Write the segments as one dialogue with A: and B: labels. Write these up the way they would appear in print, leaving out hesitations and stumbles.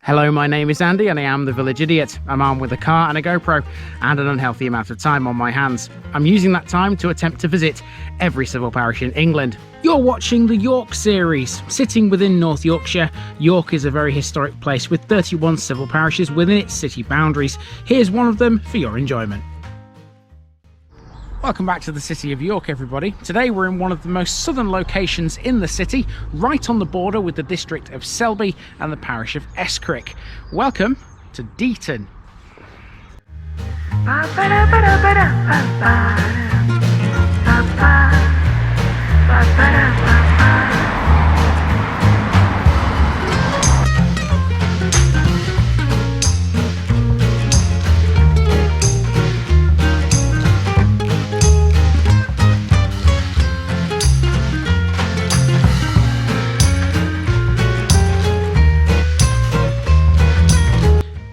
A: Hello, my name is Andy and I am the Village Idiot. I'm armed with a car and a GoPro and an unhealthy amount of time on my hands. I'm using that time to attempt to visit every civil parish in England. You're watching the York series. Sitting within North Yorkshire, York is a very historic place with 31 civil parishes within its city boundaries. Here's one of them for your enjoyment. Welcome back to the city of York, everybody. Today we're in one of the most southern locations in the city, right on the border with the District of Selby and the Parish of Escrick. Welcome to Deaton.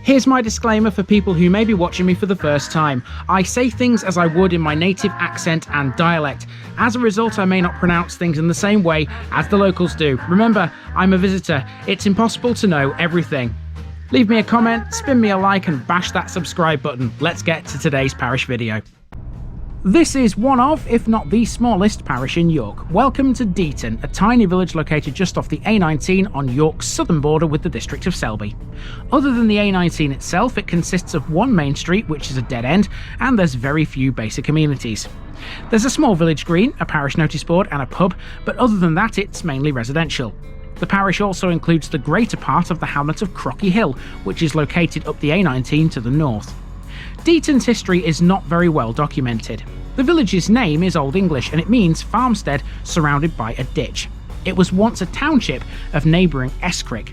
A: Here's my disclaimer for people who may be watching me for the first time. I say things as I would in my native accent and dialect. As a result, I may not pronounce things in the same way as the locals do. Remember, I'm a visitor. It's impossible to know everything. Leave me a comment, spin me a like and bash that subscribe button. Let's get to today's parish video. This is one of, if not the smallest parish in York. Welcome to Deaton, a tiny village located just off the A19 on York's southern border with the District of Selby. Other than the A19 itself, it consists of one main street, which is a dead end, and there's very few basic amenities. There's a small village green, a parish notice board and a pub, but other than that it's mainly residential. The parish also includes the greater part of the hamlet of Crocky Hill, which is located up the A19 to the north. Deaton's history is not very well documented. The village's name is Old English and it means farmstead surrounded by a ditch. It was once a township of neighbouring Escrick.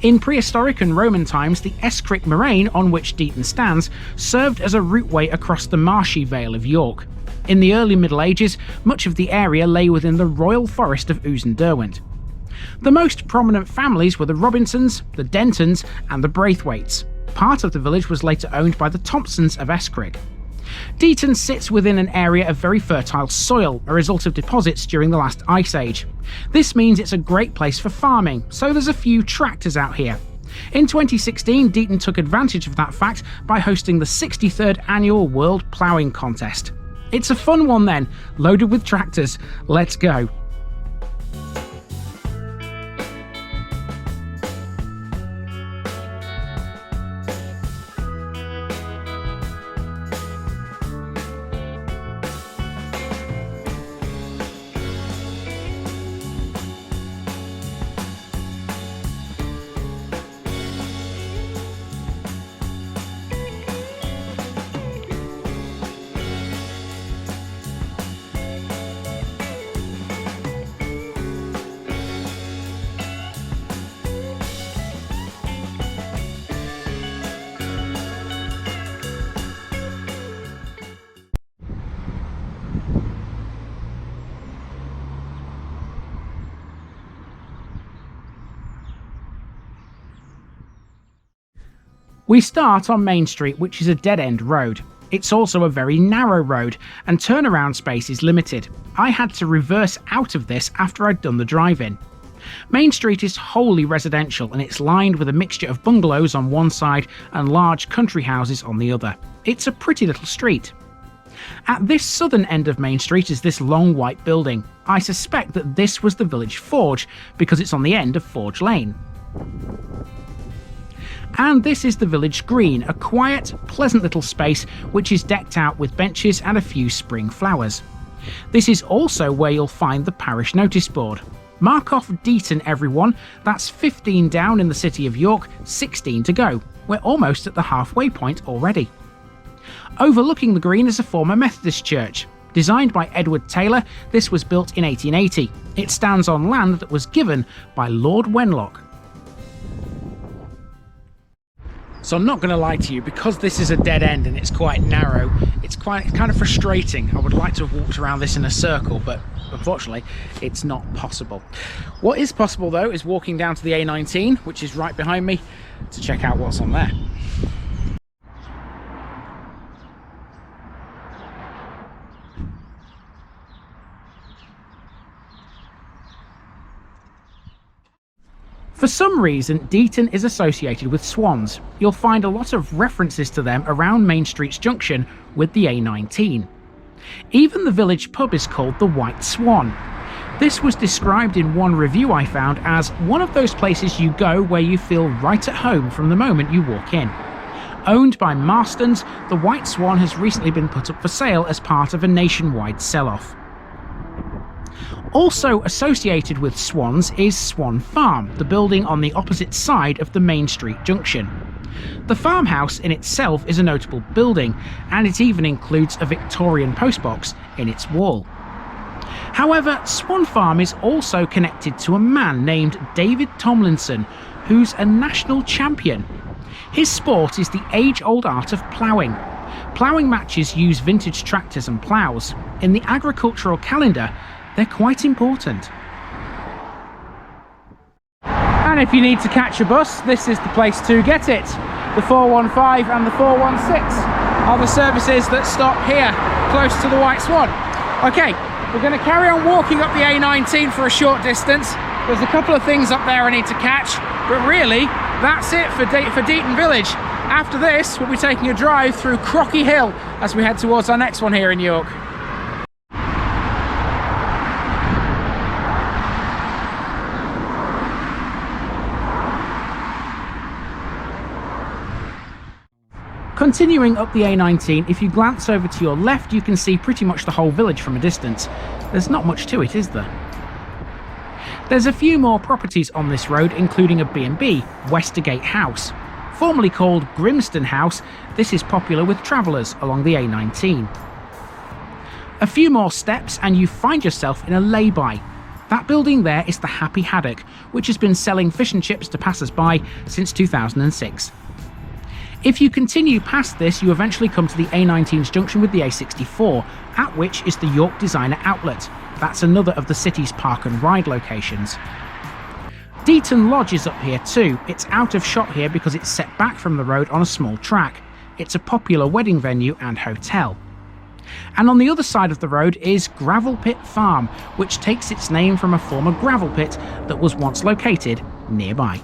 A: In prehistoric and Roman times, the Escrick moraine on which Deaton stands served as a routeway across the marshy vale of York. In the early Middle Ages, much of the area lay within the royal forest of Ouse and Derwent. The most prominent families were the Robinsons, the Deightons and the Braithwaites. Part of the village was later owned by the Thompsons of Escrick. Deighton sits within an area of very fertile soil, a result of deposits during the last ice age. This means it's a great place for farming, so there's a few tractors out here. In 2016, Deaton took advantage of that fact by hosting the 63rd annual World Ploughing Contest. It's a fun one then, loaded with tractors. Let's go. We start on Main Street, which is a dead-end road. It's also a very narrow road, and turnaround space is limited. I had to reverse out of this after I'd done the drive-in. Main Street is wholly residential, and it's lined with a mixture of bungalows on one side and large country houses on the other. It's a pretty little street. At this southern end of Main Street is this long white building. I suspect that this was the village forge, because it's on the end of Forge Lane. And this is the village green, a quiet, pleasant little space which is decked out with benches and a few spring flowers. This is also where you'll find the parish notice board. Mark off Deaton, everyone. That's 15 down in the city of York, 16 to go. We're almost at the halfway point already. Overlooking the green is a former Methodist church. Designed by Edward Taylor, this was built in 1880. It stands on land that was given by Lord Wenlock. So I'm not going to lie to you, because this is a dead end and it's quite narrow, it's kind of frustrating. I would like to have walked around this in a circle, but unfortunately it's not possible. What is possible though is walking down to the A19, which is right behind me, to check out what's on there. For some reason, Deaton is associated with swans. You'll find a lot of references to them around Main Street's junction with the A19. Even the village pub is called the White Swan. This was described in one review I found as one of those places you go where you feel right at home from the moment you walk in. Owned by Marstons, the White Swan has recently been put up for sale as part of a nationwide sell-off. Also associated with Swans is Swan Farm, the building on the opposite side of the Main Street junction. The farmhouse in itself is a notable building, and it even includes a Victorian postbox in its wall. However, Swan Farm is also connected to a man named David Tomlinson, who's a national champion. His sport is the age-old art of ploughing. Ploughing matches use vintage tractors and ploughs. In the agricultural calendar, they're quite important. And if you need to catch a bus, this is the place to get it. The 415 and the 416 are the services that stop here, close to the White Swan. Okay, we're going to carry on walking up the A19 for a short distance. There's a couple of things up there I need to catch, but really, that's it for Deaton Village. After this, we'll be taking a drive through Crocky Hill as we head towards our next one here in York. Continuing up the A19, if you glance over to your left, you can see pretty much the whole village from a distance. There's not much to it, is there? There's a few more properties on this road, including a B&B, Westergate House. Formerly called Grimston House, this is popular with travellers along the A19. A few more steps and you find yourself in a lay-by. That building there is the Happy Haddock, which has been selling fish and chips to passers-by since 2006. If you continue past this, you eventually come to the A19's junction with the A64, at which is the York Designer Outlet. That's another of the city's park and ride locations. Deaton Lodge is up here too. It's out of shot here because it's set back from the road on a small track. It's a popular wedding venue and hotel. And on the other side of the road is Gravel Pit Farm, which takes its name from a former gravel pit that was once located nearby.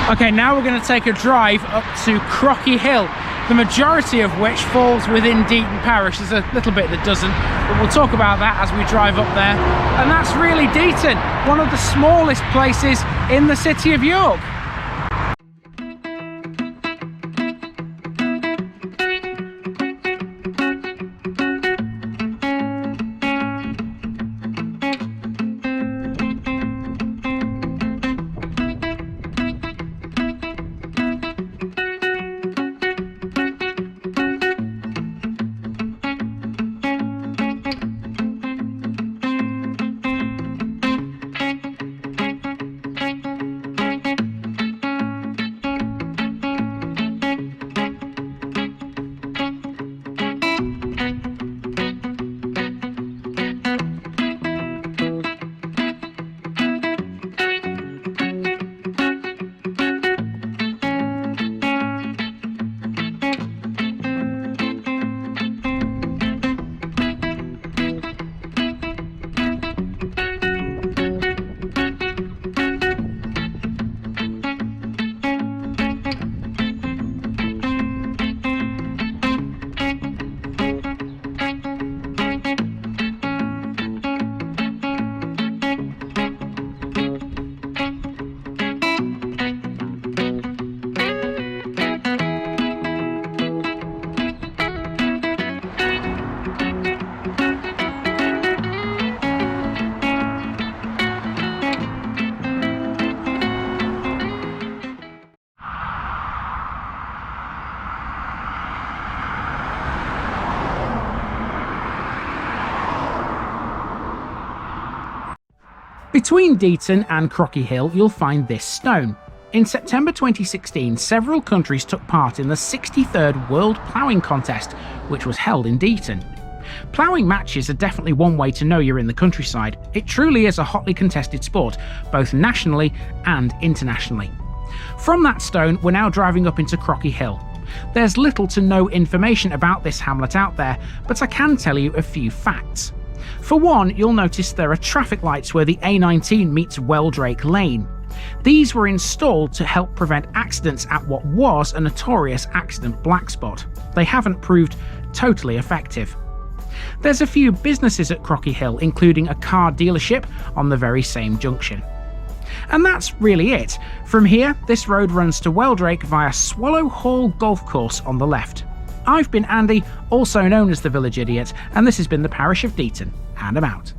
A: Okay, now we're going to take a drive up to Crocky Hill, the majority of which falls within Deighton Parish. There's a little bit that doesn't, but we'll talk about that as we drive up there. And that's really Deaton, one of the smallest places in the city of York. Between Deaton and Crocky Hill, you'll find this stone. In September 2016, several countries took part in the 63rd World Ploughing Contest, which was held in Deaton. Ploughing matches are definitely one way to know you're in the countryside. It truly is a hotly contested sport, both nationally and internationally. From that stone, we're now driving up into Crocky Hill. There's little to no information about this hamlet out there, but I can tell you a few facts. For one, you'll notice there are traffic lights where the A19 meets Weldrake Lane. These were installed to help prevent accidents at what was a notorious accident black spot. They haven't proved totally effective. There's a few businesses at Crocky Hill, including a car dealership on the very same junction. And that's really it. From here, this road runs to Weldrake via Swallow Hall Golf Course on the left. I've been Andy, also known as the Village Idiot, and this has been the Parish of Deaton, and I'm out.